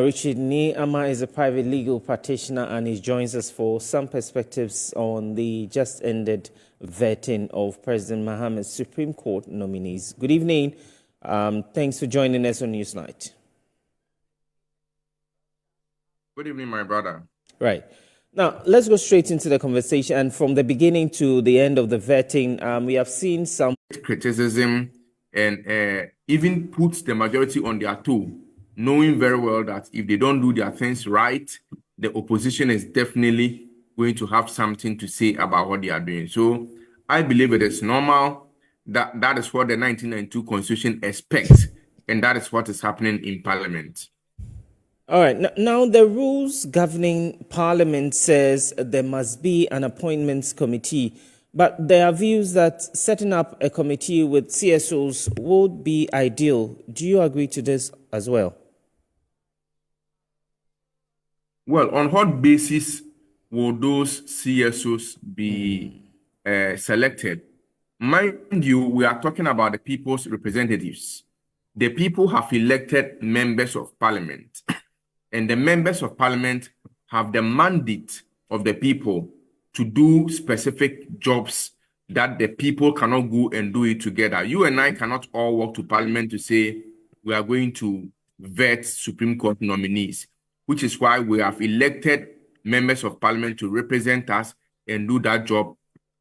Richard Nii Amarh is a private legal practitioner and he joins us for some perspectives on the just ended vetting of President Mahama's Supreme Court nominees. Good evening. Thanks for joining us on Newsnight. Good evening, my brother. Right. Now, let's go straight into the conversation. And from the beginning to the end of the vetting, we have seen some criticism and even puts the majority on their toe, knowing very well that if they don't do their things right, the opposition is definitely going to have something to say about what they are doing. So I believe it is normal that is what the 1992 Constitution expects, and that is what is happening in Parliament. All right. Now, the rules governing Parliament says there must be an appointments committee, but there are views that setting up a committee with CSOs would be ideal. Do you agree to this as well? Well, on what basis will those CSOs be selected? Mind you, we are talking about the people's representatives. The people have elected members of Parliament. And the members of Parliament have the mandate of the people to do specific jobs that the people cannot go and do it together. You and I cannot all walk to Parliament to say we are going to vet Supreme Court nominees, which is why we have elected members of Parliament to represent us and do that job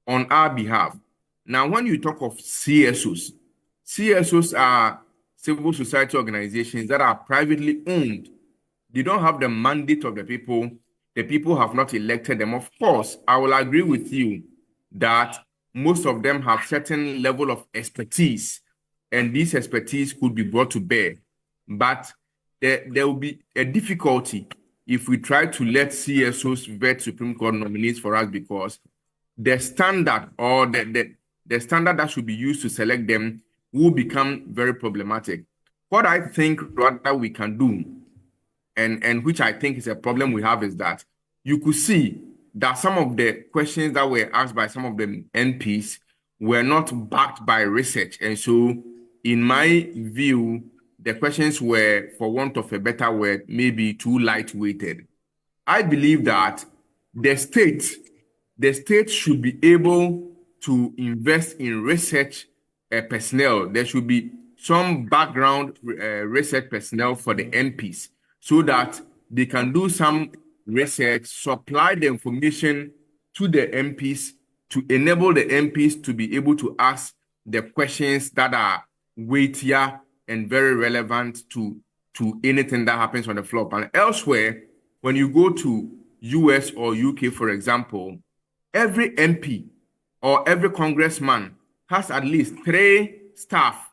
on our behalf. Now, when you talk of CSOs, CSOs are civil society organizations that are privately owned. They don't have the mandate of the people. The people have not elected them. Of course, I will agree with you that most of them have certain level of expertise, and this expertise could be brought to bear. But there will be a difficulty if we try to let CSOs vet Supreme Court nominees for us, because the standard or the standard that should be used to select them will become very problematic. What I think rather we can do, and which I think is a problem we have, is that you could see that some of the questions that were asked by some of the MPs were not backed by research. And so, in my view, the questions were, for want of a better word, maybe too light-weighted. I believe that the state should be able to invest in research personnel. There should be some background research personnel for the MPs, so that they can do some research, supply the information to the MPs to enable the MPs to be able to ask the questions that are weightier and very relevant to anything that happens on the floor. And elsewhere, when you go to US or UK, for example, every MP or every congressman has at least 3 staff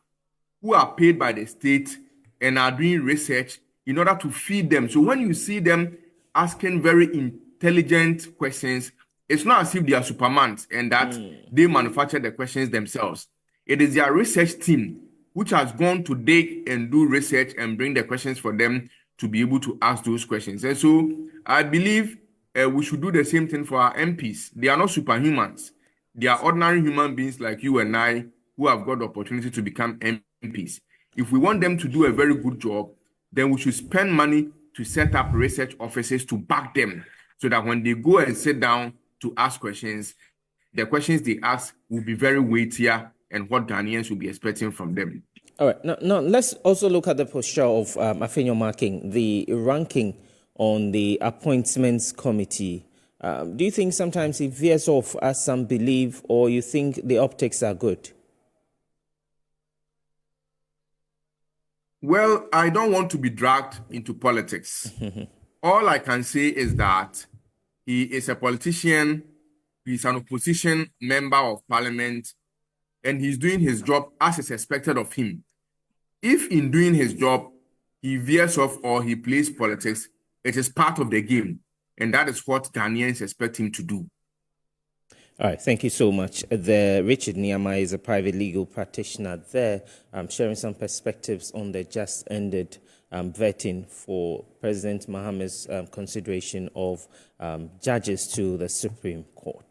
who are paid by the state and are doing research in order to feed them. So when you see them asking very intelligent questions, it's not as if they are supermans and that they manufacture the questions themselves. It is their research team which has gone to dig and do research and bring the questions for them to be able to ask those questions. And so I believe we should do the same thing for our MPs. They are not superhumans. They are ordinary human beings like you and I who have got the opportunity to become MPs. If we want them to do a very good job, then we should spend money to set up research offices to back them, so that when they go and sit down to ask questions, the questions they ask will be very weightier and what Ghanaians will be expecting from them. All right. Now let's also look at the posture of Afenyo Marking, the ranking on the appointments committee. Do you think sometimes it veers off as some believe, or you think the optics are good? Well, I don't want to be dragged into politics. All I can say is that he is a politician, he's an opposition member of Parliament, and he's doing his job as is expected of him. If in doing his job, he veers off or he plays politics, it is part of the game. And that is what Ghanaians expect him to do. All right, thank you so much. Richard Nii Amarh is a private legal practitioner there, sharing some perspectives on the just ended vetting for President Mahama's consideration of judges to the Supreme Court.